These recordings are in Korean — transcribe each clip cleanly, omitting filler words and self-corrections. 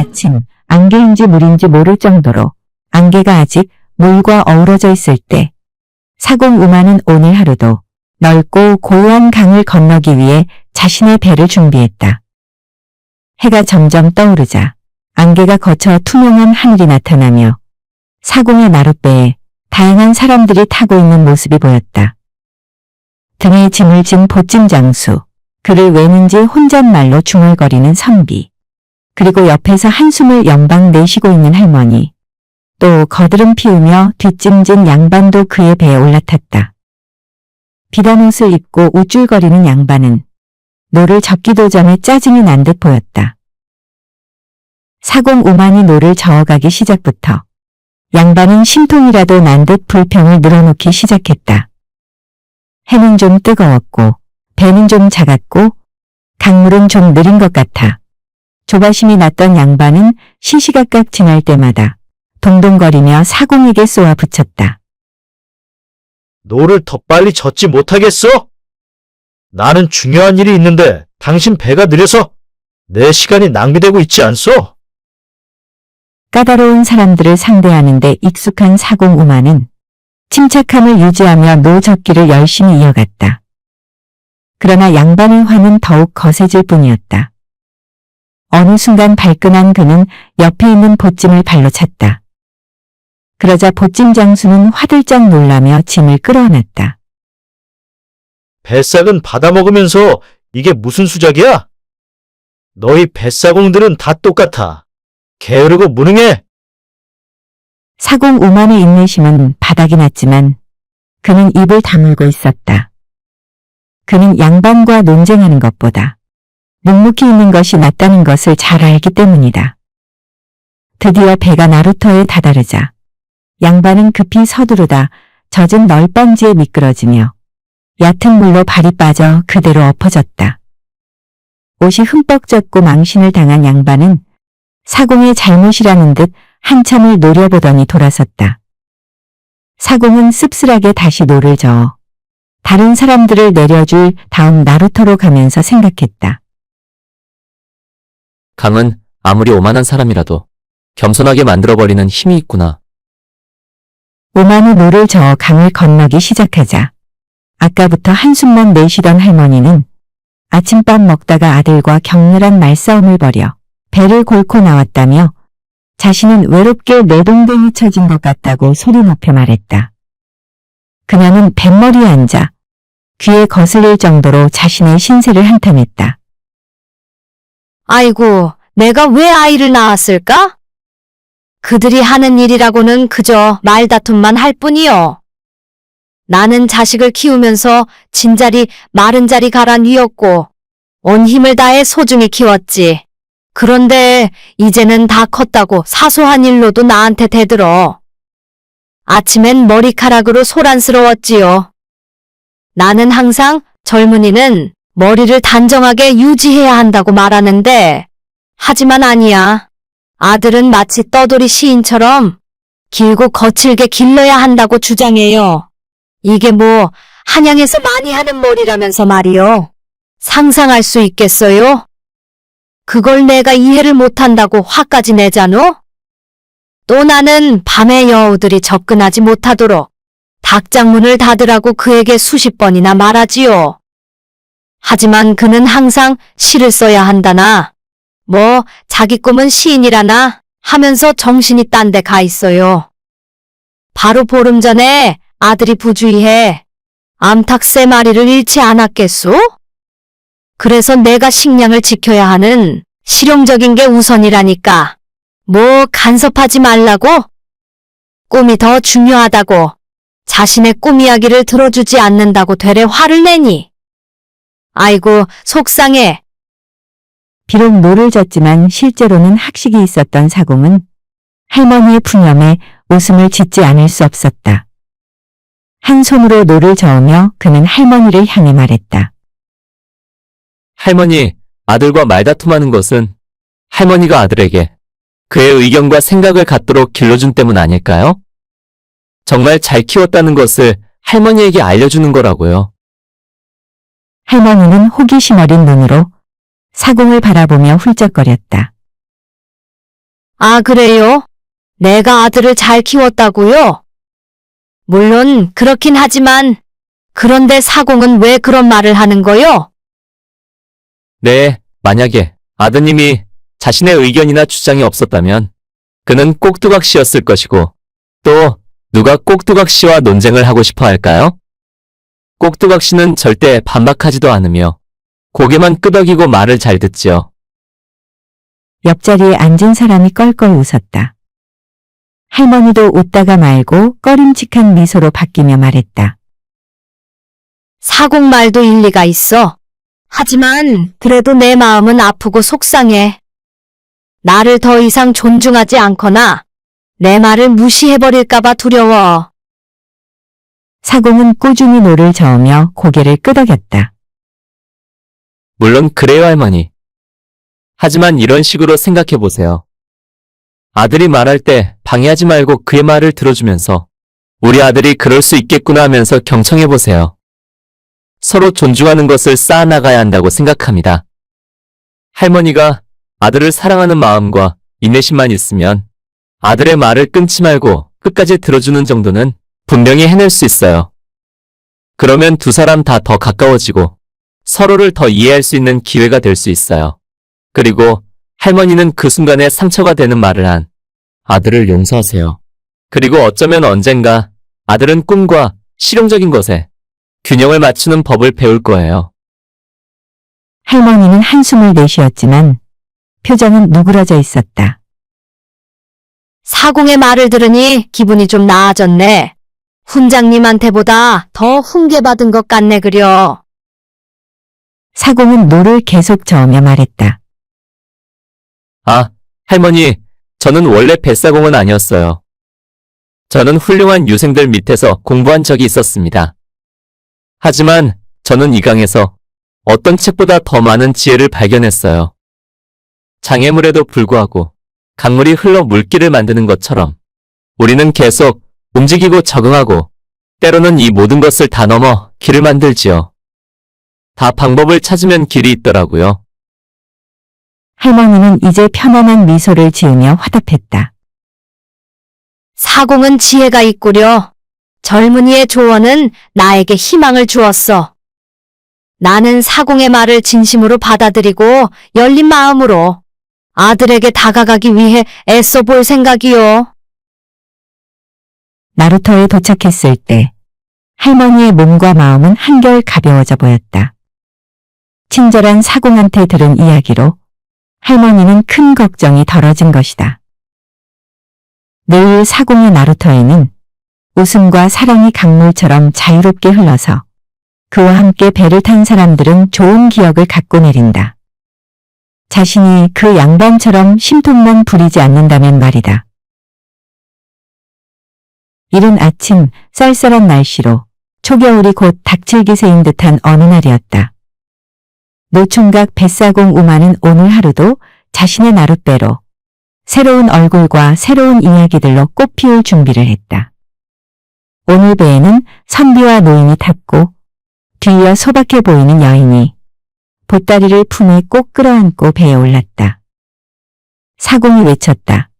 아침, 안개인지 물인지 모를 정도로 안개가 아직 물과 어우러져 있을 때 사공우마는 오늘 하루도 넓고 고요한 강을 건너기 위해 자신의 배를 준비했다. 해가 점점 떠오르자 안개가 거쳐 투명한 하늘이 나타나며 사공의 나룻배에 다양한 사람들이 타고 있는 모습이 보였다. 등에 짐을 진 보찜 장수, 그를 왜는지 혼잣말로 중얼거리는 선비, 그리고 옆에서 한숨을 연방 내쉬고 있는 할머니, 또 거드름 피우며 뒷짐진 양반도 그의 배에 올라탔다. 비단 옷을 입고 우쭐거리는 양반은 노를 젓기도 전에 짜증이 난 듯 보였다. 사공우만이 노를 저어가기 시작부터 양반은 심통이라도 난 듯 불평을 늘어놓기 시작했다. 해는 좀 뜨거웠고 배는 좀 작았고 강물은 좀 느린 것 같아 조바심이 났던 양반은 시시각각 지날 때마다 동동거리며 사공에게 쏘아 붙였다. 노를 더 빨리 젓지 못하겠어? 나는 중요한 일이 있는데 당신 배가 느려서 내 시간이 낭비되고 있지 않소? 까다로운 사람들을 상대하는 데 익숙한 사공우마는 침착함을 유지하며 노 젓기를 열심히 이어갔다. 그러나 양반의 화는 더욱 거세질 뿐이었다. 어느 순간 발끈한 그는 옆에 있는 보찜을 발로 찼다. 그러자 보찜 장수는 화들짝 놀라며 짐을 끌어안았다. 뱃삭은 받아먹으면서 이게 무슨 수작이야? 너희 뱃사공들은 다 똑같아. 게으르고 무능해. 사공우만의 인내심은 바닥이 났지만 그는 입을 다물고 있었다. 그는 양반과 논쟁하는 것보다 묵묵히 있는 것이 낫다는 것을 잘 알기 때문이다. 드디어 배가 나루터에 다다르자 양반은 급히 서두르다 젖은 널방지에 미끄러지며 얕은 물로 발이 빠져 그대로 엎어졌다. 옷이 흠뻑 젖고 망신을 당한 양반은 사공의 잘못이라는 듯 한참을 노려보더니 돌아섰다. 사공은 씁쓸하게 다시 노를 저어 다른 사람들을 내려줄 다음 나루터로 가면서 생각했다. 강은 아무리 오만한 사람이라도 겸손하게 만들어버리는 힘이 있구나. 오만이 노를 저어 강을 건너기 시작하자 아까부터 한숨만 내쉬던 할머니는 아침밥 먹다가 아들과 격렬한 말싸움을 벌여 배를 골고 나왔다며 자신은 외롭게 내동댕이 쳐진 것 같다고 소리 높여 말했다. 그녀는 뱃머리에 앉아 귀에 거슬릴 정도로 자신의 신세를 한탄했다. 아이고, 내가 왜 아이를 낳았을까? 그들이 하는 일이라고는 그저 말다툼만 할 뿐이요. 나는 자식을 키우면서 진자리 마른 자리 갈아 뉘었고 온 힘을 다해 소중히 키웠지. 그런데 이제는 다 컸다고 사소한 일로도 나한테 대들어. 아침엔 머리카락으로 소란스러웠지요. 나는 항상 젊은이는 머리를 단정하게 유지해야 한다고 말하는데 하지만 아니야. 아들은 마치 떠돌이 시인처럼 길고 거칠게 길러야 한다고 주장해요. 이게 뭐 한양에서 많이 하는 머리라면서 말이요. 상상할 수 있겠어요? 그걸 내가 이해를 못한다고 화까지 내자노? 또 나는 밤에 여우들이 접근하지 못하도록 닭장문을 닫으라고 그에게 수십 번이나 말하지요. 하지만 그는 항상 시를 써야 한다나 뭐 자기 꿈은 시인이라나 하면서 정신이 딴 데 가 있어요. 바로 보름 전에 아들이 부주의해 암탉 3마리를 잃지 않았겠소? 그래서 내가 식량을 지켜야 하는 실용적인 게 우선이라니까. 뭐 간섭하지 말라고? 꿈이 더 중요하다고. 자신의 꿈 이야기를 들어주지 않는다고 되레 화를 내니. 아이고 속상해. 비록 노를 젓지만 실제로는 학식이 있었던 사공은 할머니의 푸념에 웃음을 짓지 않을 수 없었다. 한 손으로 노를 저으며 그는 할머니를 향해 말했다. 할머니, 아들과 말다툼하는 것은 할머니가 아들에게 그의 의견과 생각을 갖도록 길러준 때문 아닐까요? 정말 잘 키웠다는 것을 할머니에게 알려주는 거라고요. 할머니는 호기심 어린 눈으로 사공을 바라보며 훌쩍거렸다. 아, 그래요? 내가 아들을 잘 키웠다고요? 물론 그렇긴 하지만 그런데 사공은 왜 그런 말을 하는 거요? 네, 만약에 아드님이 자신의 의견이나 주장이 없었다면 그는 꼭두각시였을 것이고 또 누가 꼭두각시와 논쟁을 하고 싶어 할까요? 꼭두각시는 절대 반박하지도 않으며 고개만 끄덕이고 말을 잘 듣지요. 옆자리에 앉은 사람이 껄껄 웃었다. 할머니도 웃다가 말고 꺼림칙한 미소로 바뀌며 말했다. 사공 말도 일리가 있어. 하지만 그래도 내 마음은 아프고 속상해. 나를 더 이상 존중하지 않거나 내 말을 무시해버릴까봐 두려워. 사공은 꾸준히 노를 저으며 고개를 끄덕였다. 물론 그래요, 할머니. 하지만 이런 식으로 생각해 보세요. 아들이 말할 때 방해하지 말고 그의 말을 들어주면서 우리 아들이 그럴 수 있겠구나 하면서 경청해 보세요. 서로 존중하는 것을 쌓아나가야 한다고 생각합니다. 할머니가 아들을 사랑하는 마음과 인내심만 있으면 아들의 말을 끊지 말고 끝까지 들어주는 정도는 분명히 해낼 수 있어요. 그러면 두 사람 다 더 가까워지고 서로를 더 이해할 수 있는 기회가 될 수 있어요. 그리고 할머니는 그 순간에 상처가 되는 말을 한 아들을 용서하세요. 그리고 어쩌면 언젠가 아들은 꿈과 실용적인 것에 균형을 맞추는 법을 배울 거예요. 할머니는 한숨을 내쉬었지만 표정은 누그러져 있었다. 사공의 말을 들으니 기분이 좀 나아졌네. 훈장님한테보다 더 훈계받은 것 같네 그려. 사공은 노를 계속 저으며 말했다. 아, 할머니, 저는 원래 뱃사공은 아니었어요. 저는 훌륭한 유생들 밑에서 공부한 적이 있었습니다. 하지만 저는 이 강에서 어떤 책보다 더 많은 지혜를 발견했어요. 장애물에도 불구하고 강물이 흘러 물길을 만드는 것처럼 우리는 계속 움직이고 적응하고 때로는 이 모든 것을 다 넘어 길을 만들지요. 다 방법을 찾으면 길이 있더라고요. 할머니는 이제 편안한 미소를 지으며 화답했다. 사공은 지혜가 있구려. 젊은이의 조언은 나에게 희망을 주었어. 나는 사공의 말을 진심으로 받아들이고 열린 마음으로 아들에게 다가가기 위해 애써 볼 생각이요. 나루터에 도착했을 때 할머니의 몸과 마음은 한결 가벼워져 보였다. 친절한 사공한테 들은 이야기로 할머니는 큰 걱정이 덜어진 것이다. 내일 사공의 나루터에는 웃음과 사랑이 강물처럼 자유롭게 흘러서 그와 함께 배를 탄 사람들은 좋은 기억을 갖고 내린다. 자신이 그 양반처럼 심통만 부리지 않는다면 말이다. 이른 아침 쌀쌀한 날씨로 초겨울이 곧 닥칠 기세인 듯한 어느 날이었다. 노총각 뱃사공 우마는 오늘 하루도 자신의 나룻배로 새로운 얼굴과 새로운 이야기들로 꽃피울 준비를 했다. 오늘 배에는 선비와 노인이 탔고 뒤이어 소박해 보이는 여인이 보따리를 품에 꼭 끌어안고 배에 올랐다. 사공이 외쳤다.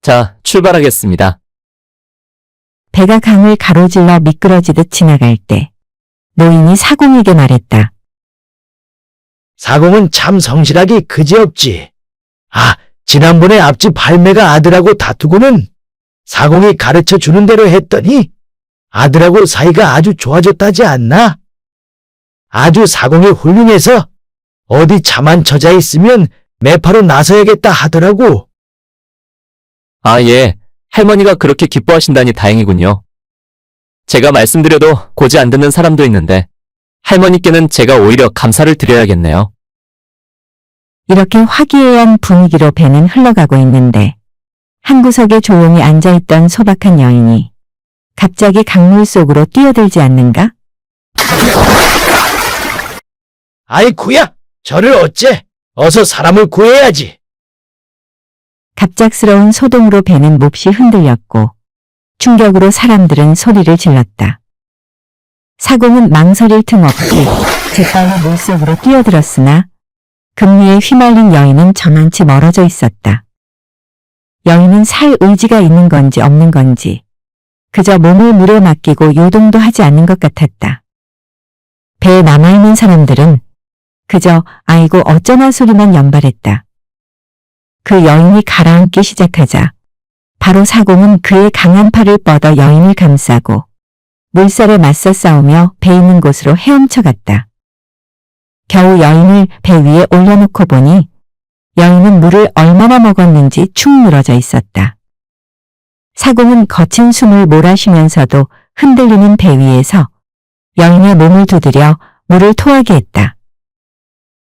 자, 출발하겠습니다. 배가 강을 가로질러 미끄러지듯 지나갈 때 노인이 사공에게 말했다. 사공은 참 성실하기 그지없지. 아, 지난번에 앞집 발매가 아들하고 다투고는 사공이 가르쳐 주는 대로 했더니 아들하고 사이가 아주 좋아졌다지 않나? 아주 사공이 훌륭해서 어디 자만 처자 있으면 매파로 나서야겠다 하더라고. 아, 예. 할머니가 그렇게 기뻐하신다니 다행이군요. 제가 말씀드려도 고지 안 듣는 사람도 있는데 할머니께는 제가 오히려 감사를 드려야겠네요. 이렇게 화기애애한 분위기로 배는 흘러가고 있는데 한 구석에 조용히 앉아있던 소박한 여인이 갑자기 강물 속으로 뛰어들지 않는가? 아이쿠야, 저를 어째? 어서 사람을 구해야지. 갑작스러운 소동으로 배는 몹시 흔들렸고 충격으로 사람들은 소리를 질렀다. 사공은 망설일 틈 없이 재빨리 물속으로 뛰어들었으나 급류에 휘말린 여인은 저만치 멀어져 있었다. 여인은 살 의지가 있는 건지 없는 건지 그저 몸을 물에 맡기고 요동도 하지 않는 것 같았다. 배에 남아있는 사람들은 그저 아이고 어쩌나 소리만 연발했다. 그 여인이 가라앉기 시작하자 바로 사공은 그의 강한 팔을 뻗어 여인을 감싸고 물살에 맞서 싸우며 배 있는 곳으로 헤엄쳐 갔다. 겨우 여인을 배 위에 올려놓고 보니 여인은 물을 얼마나 먹었는지 축 늘어져 있었다. 사공은 거친 숨을 몰아쉬면서도 흔들리는 배 위에서 여인의 몸을 두드려 물을 토하게 했다.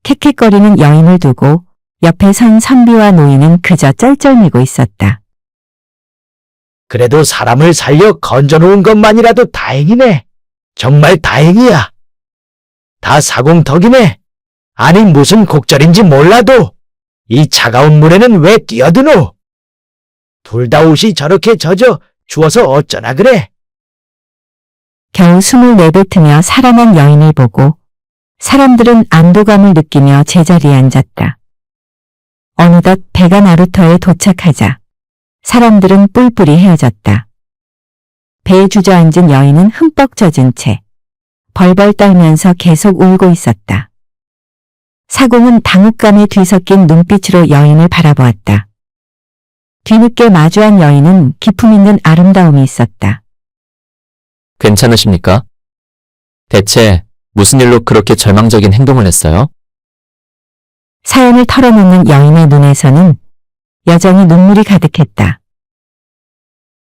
캑캑거리는 여인을 두고 옆에 선 선비와 노인은 그저 쩔쩔매고 있었다. 그래도 사람을 살려 건져놓은 것만이라도 다행이네. 정말 다행이야. 다 사공 덕이네. 아니 무슨 곡절인지 몰라도 이 차가운 물에는 왜 뛰어드노? 둘 다 옷이 저렇게 젖어 추워서 어쩌나 그래. 겨우 숨을 내뱉으며 살아난 여인을 보고 사람들은 안도감을 느끼며 제자리에 앉았다. 어느덧 배가 나루터에 도착하자 사람들은 뿔뿔이 헤어졌다. 배에 주저앉은 여인은 흠뻑 젖은 채 벌벌 떨면서 계속 울고 있었다. 사공은 당혹감에 뒤섞인 눈빛으로 여인을 바라보았다. 뒤늦게 마주한 여인은 기품 있는 아름다움이 있었다. 괜찮으십니까? 대체 무슨 일로 그렇게 절망적인 행동을 했어요? 사연을 털어놓는 여인의 눈에서는 여전히 눈물이 가득했다.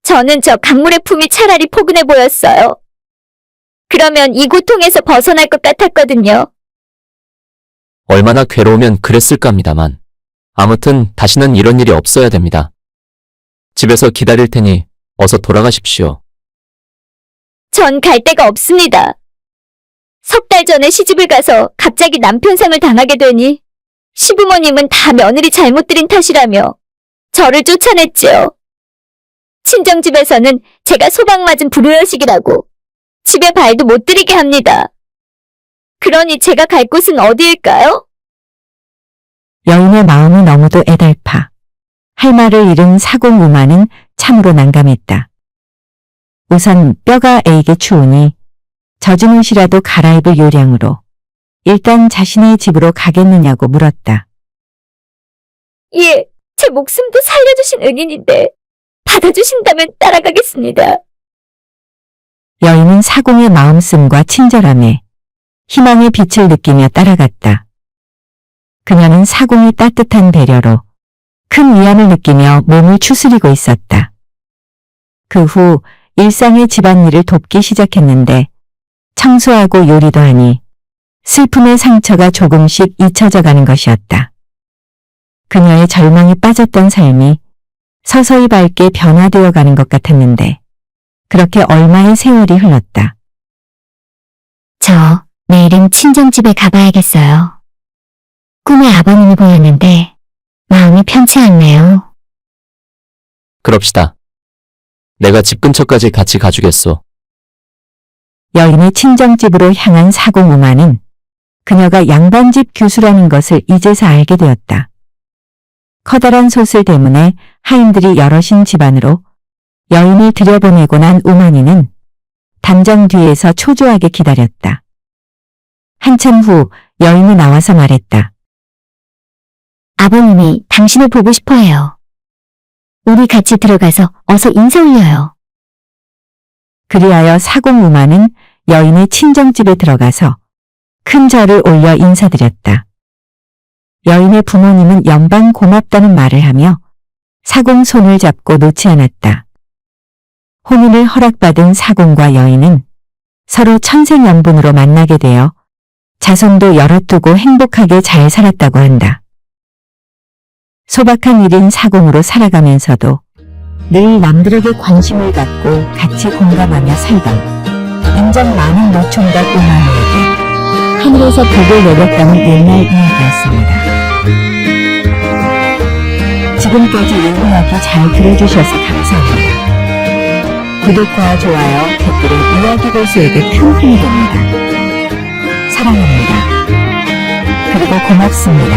저는 저 강물의 품이 차라리 포근해 보였어요. 그러면 이 고통에서 벗어날 것 같았거든요. 얼마나 괴로우면 그랬을까 합니다만. 아무튼 다시는 이런 일이 없어야 됩니다. 집에서 기다릴 테니 어서 돌아가십시오. 전 갈 데가 없습니다. 석 달 전에 시집을 가서 갑자기 남편 상을 당하게 되니 시부모님은 다 며느리 잘못 들인 탓이라며 저를 쫓아냈지요. 친정집에서는 제가 소방 맞은 불효여식이라고 집에 발도 못 들이게 합니다. 그러니 제가 갈 곳은 어디일까요? 여인의 마음이 너무도 애달파 할 말을 잃은 사공우마는 참으로 난감했다. 우선 뼈가 애이게 추우니 젖은 옷이라도 갈아입을 요량으로 일단 자신의 집으로 가겠느냐고 물었다. 예, 제 목숨도 살려주신 은인인데 받아주신다면 따라가겠습니다. 여인은 사공의 마음씀과 친절함에 희망의 빛을 느끼며 따라갔다. 그녀는 사공의 따뜻한 배려로 큰 위안을 느끼며 몸을 추스리고 있었다. 그 후 일상의 집안일을 돕기 시작했는데 청소하고 요리도 하니 슬픔의 상처가 조금씩 잊혀져 가는 것이었다. 그녀의 절망에 빠졌던 삶이 서서히 밝게 변화되어 가는 것 같았는데 그렇게 얼마의 세월이 흘렀다. 저 내일은 친정집에 가봐야겠어요. 꿈에 아버님이 보였는데 마음이 편치 않네요. 그럽시다. 내가 집 근처까지 같이 가주겠소. 여인의 친정집으로 향한 사공우마는 그녀가 양반집 교수라는 것을 이제서 알게 되었다. 커다란 솥을 때문에 하인들이 여럿인 집안으로 여인을 들여보내고 난 우만이는 담장 뒤에서 초조하게 기다렸다. 한참 후 여인이 나와서 말했다. 아버님이 당신을 보고 싶어해요. 우리 같이 들어가서 어서 인사 올려요. 그리하여 사공우마는 여인의 친정집에 들어가서 큰 절을 올려 인사드렸다. 여인의 부모님은 연방 고맙다는 말을 하며 사공 손을 잡고 놓지 않았다. 혼인을 허락받은 사공과 여인은 서로 천생연분으로 만나게 되어 자손도 여럿 두고 행복하게 잘 살았다고 한다. 소박한 일인 사공으로 살아가면서도 늘 남들에게 관심을 갖고 같이 공감하며 살던 인정 많은 노총각 우마니에게 하늘에서 복을 내렸다는 옛날 이야기였습니다. 지금까지 이 이야기 잘 들어주셔서 감사합니다. 구독과 좋아요, 댓글은 이야기 고수에게 큰 힘이 됩니다. 사랑합니다. 그리고 고맙습니다.